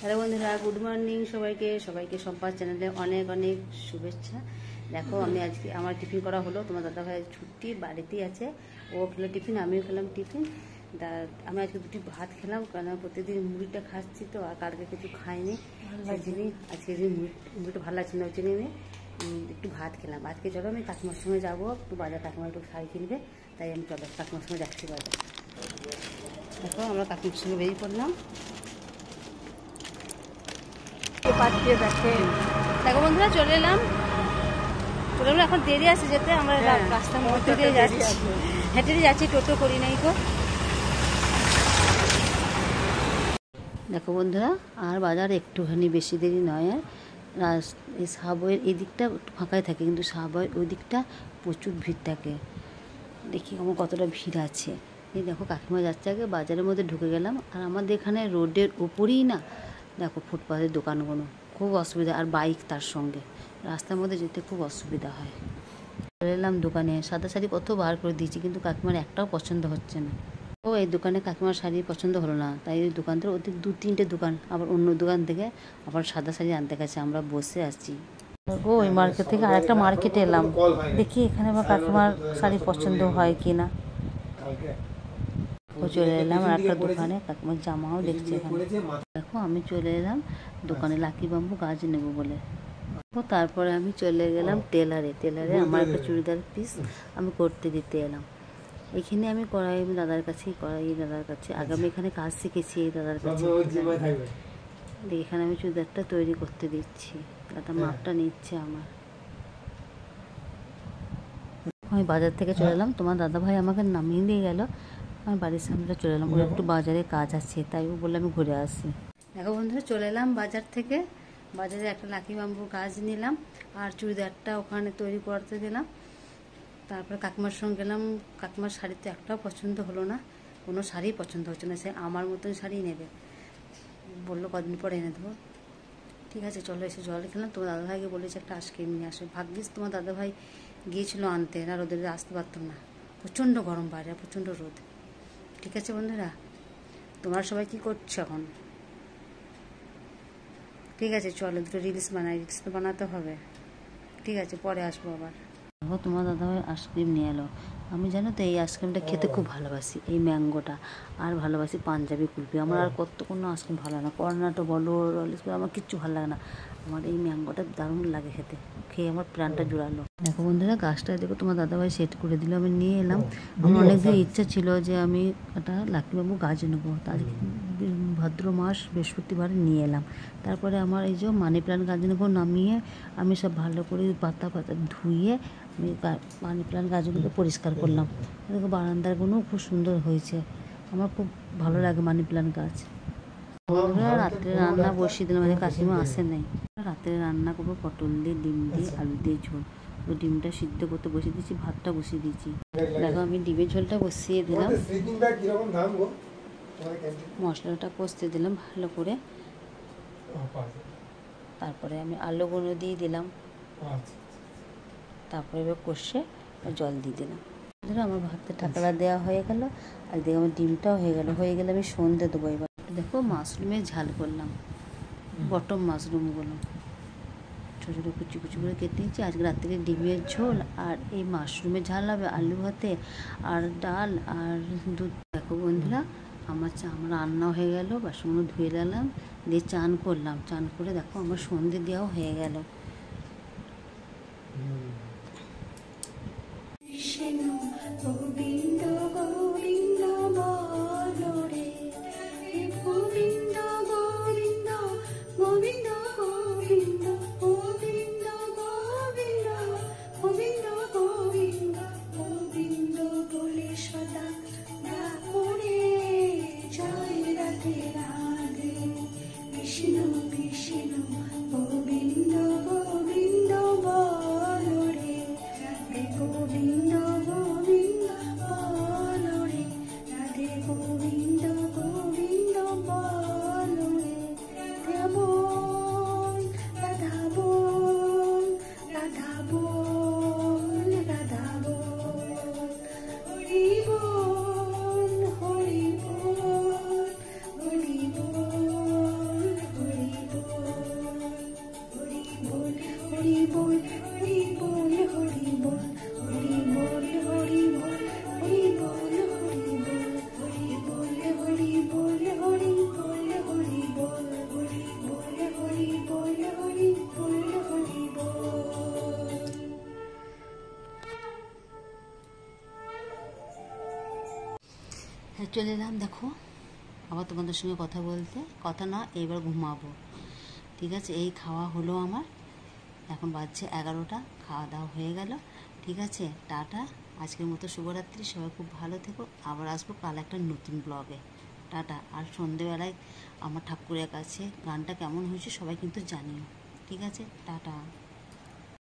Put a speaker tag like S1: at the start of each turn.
S1: Hello বন্ধুরা, good morning সবাইকে। সম্পাদ চ্যানেলে অনেক অনেক শুভেচ্ছা। দেখো, আমি আজকে আমার টিফিন করা হলো। তোমার দাদা ভাইয়ের ছুটি, বাড়িতেই আছে। ও খেলো টিফিন, আমিও খেলাম টিফিন। আমি আজকে দুটি ভাত খেলাম, কারণ প্রত্যেকদিন মুড়িটা খাচ্ছি তো, আর কালকে কিছু খাইনি। আজকে মুড়িটা ভালো লাগছে না, ওই জন্য আমি একটু ভাত খেলাম। আজকে চলো আমি কাকিমার সঙ্গে যাবো একটু বাজার, কাকিমা একটু শাড়ি কিনবে, তাই আমি চলো কাকিমার সঙ্গে যাচ্ছি বাজার। দেখো, আমরা কাকিমার সঙ্গে বেরিয়ে পড়লাম। দেখো বন্ধুরা, চলে এলাম। এখন দেরি আছে যেতে, আমরা রাস্তার মধ্যে দিয়ে যাচ্ছি, হেঁটে যাচ্ছি, টোটো করি নাই তো। দেখো বন্ধুরা, আর বাজার একটুখানি বেশি দেরি নয়। আর এই সাবওয়ের এই দিকটা একটু ফাঁকাই থাকে, কিন্তু সাবওয়ের ওই দিকটা প্রচুর ভিড় থাকে। দেখি আমার কতটা ভিড় আছে। এই দেখো, কাকিমা যাচ্ছে, আগে বাজারের মধ্যে ঢুকে গেলাম। আর আমাদের এখানে রোডের উপরেই না, দেখো ফুটপাথের দোকানগুলো, খুব অসুবিধা। আর বাইক তার সঙ্গে, রাস্তার মধ্যে যেতে খুব অসুবিধা হয়। চলে এলাম দোকানে। সাদা শাড়ি কত বার করে দিয়েছি, কিন্তু কাকিমার একটাও পছন্দ হচ্ছে না। ও এই দোকানে কাকিমার শাড়ি পছন্দ হলো না, তাই ওই দোকান থেকে ওদের 2-3টে দোকান, আবার অন্য দোকান থেকে আবার সাদা শাড়ি আনতে গেছে। আমরা বসে আছি। ওই মার্কেট থেকে আর একটা মার্কেটে এলাম, দেখি এখানে আমার কাকিমার শাড়ি পছন্দ হয় কি না। চলে এলাম আর একটা দোকানে, কাকিমার জামাও দেখছি এখানে। দেখো, আমি চলে এলাম দোকানে লাকি বাম্বু গাছ নেব বলে। তারপরে আমি চলে গেলাম টেলারে আমার একটা চুড়িদার পিস আমি করতে দিতে এলাম। এখানে আমি করাই দাদার কাছে আগে আমি এখানে কাজ শিখেছি এই দাদার কাছে। এখানে আমি চুড়িদারটা তৈরি করতে দিচ্ছি, দাদা মাপটা নিচ্ছে আমার। আমি বাজার থেকে চলে এলাম, তোমার দাদা ভাই আমাকে নামিয়ে দিয়ে গেল। আমি বাড়ির সামনে চলে এলাম, ওর একটু বাজারে কাজ আছে, তাই ও বললে আমি ঘুরে আসি। দেখো বন্ধুরা, চলে এলাম বাজার থেকে। বাজারে একটা লাকি বাম্বু গাছ নিলাম, আর চুড়িদারটা ওখানে তৈরি করতে দিলাম। তারপরে কাকিমার সঙ্গে গেলাম। কাকিমার শাড়ি তো একটাও পছন্দ হলো না, কোনো শাড়ি পছন্দ হচ্ছে না। সে আমার মতন শাড়ি নেবে বললো, কদিন পরে এনে দেবো। ঠিক আছে, চলো এসে জল খেলাম। তোমার দাদাভাইকে বলেছে একটা আইসক্রিম নিয়ে আসবে। ভাগ্যিস তোমার দাদাভাই গিয়েছিলো আনতে, না রোদে আসতে পারতাম না। প্রচণ্ড গরম বাইরে, প্রচণ্ড রোদ। ঠিক আছে বন্ধুরা, তোমরা সবাই কি করছো এখন? ঠিক আছে, চলো দুটো রিলস বানাই। রিলস তো বানাতে হবে। ঠিক আছে, পরে আসবো আবার। দেখো, তোমার দাদাভাই আইসক্রিম নিয়ে এলো। আমি জানো তো এই আইসক্রিমটা খেতে খুব ভালোবাসি, এই ম্যাঙ্গোটা। আর ভালোবাসি পাঞ্জাবি কুলফি। আমার আর কোনো আইসক্রিম ভালো লাগে না, কর্নাটো বলো, রলিস বলো, আমার কিচ্ছু ভালো লাগে না। আমার এই ম্যাঙ্গোটা দারুণ লাগে খেতে, খেয়ে আমার প্রাণটা জুড়ালো। দেখো বন্ধুরা, গাছটা দেখো তোমার দাদাভাই সেট করে দিল, আমি নিয়ে এলাম। আমার অনেকদিন ইচ্ছা ছিল যে আমি একটা লাকি বাম্বু গাছ নেবো, তার ভাদ্র মাস বৃহস্পতিবার নিয়ে এলাম। তারপরে আমার এই যে মানি প্ল্যান্ট গাছ নেবো, নামিয়ে আমি সব ভালো করে পাতা ধুয়ে আমি মানি প্ল্যান্ট গাছগুলোকে পরিষ্কার করলাম। দেখো, বারান্দারগুলোও খুব সুন্দর হয়েছে। আমার খুব ভালো লাগে মানি প্ল্যান্ট গাছ। রাত্রে রান্না বসিয়ে দিলাম, কাকিমা আসে নাই। রাত্রে রান্না করবো পটল দিয়ে, ডিম দিয়ে, আলু দিয়ে ঝোল। তো ডিমটা সিদ্ধ করতে বসিয়ে দিয়েছি, ভাতটা বসিয়ে দিয়েছি। দেখো, আমি ডিমের ঝোলটা বসিয়ে দিলাম, মশলাটা কষতে দিলাম ভালো করে। তারপরে আমি আলুগুলো দিয়ে দিলাম, তারপরে এবার কষে জল দিয়ে দিলাম। আমার ভাতের ঢাকনা দেওয়া হয়ে গেল, আর দেখো আমার ডিমটাও হয়ে গেলে আমি সন্ধে দেবো। এবার দেখো, মাশরুমের ঝাল করলাম, বটম মাশরুমগুলো ছোটো ছোটো কুচি কুচি করে কেটে নিয়েছি। আজকে রাত্রে ডিমের ঝোল আর এই মাশরুমের ঝাল হবে, আলু ভাতে আর ডাল আর দুধ। দেখো বন্ধুরা, আমার রান্না হয়ে গেল, বাসনগুলো ধুয়ে গেলাম, দিয়ে চান করলাম। চান করে দেখো আমার সন্ধে দেওয়াও হয়ে গেল। গোবিন্দ গোবিন্দ বলো রে, গোবিন্দ গোবিন্দ গোবিন্দ গোবিন্দ গোবিন্দ গোবিন্দ গোবিন্দ গোবিন্দ গোবিন্দ বলে সদা ডাকো রে, জয় রাধে রাধে, বিষ্ণু বিষ্ণু গোবিন্দ। চলে এলাম দেখো আবার তোমাদের সঙ্গে কথা বলতে, কথা না এবার ঘুমাবো। ঠিক আছে, এই খাওয়া হলো আমার, এখন বাজছে 11টা, খাওয়া দাওয়া হয়ে গেল। ঠিক আছে, টাটা, আজকের মতো শুভরাত্রি, সবাই খুব ভালো থেকো। আবার আসবো কাল একটা নতুন ব্লগে। টাটা। আর সন্ধেবেলায় আমার ঠাকুরের কাছে গানটা কেমন হয়েছে সবাই কিন্তু জানিও। ঠিক আছে, টাটা।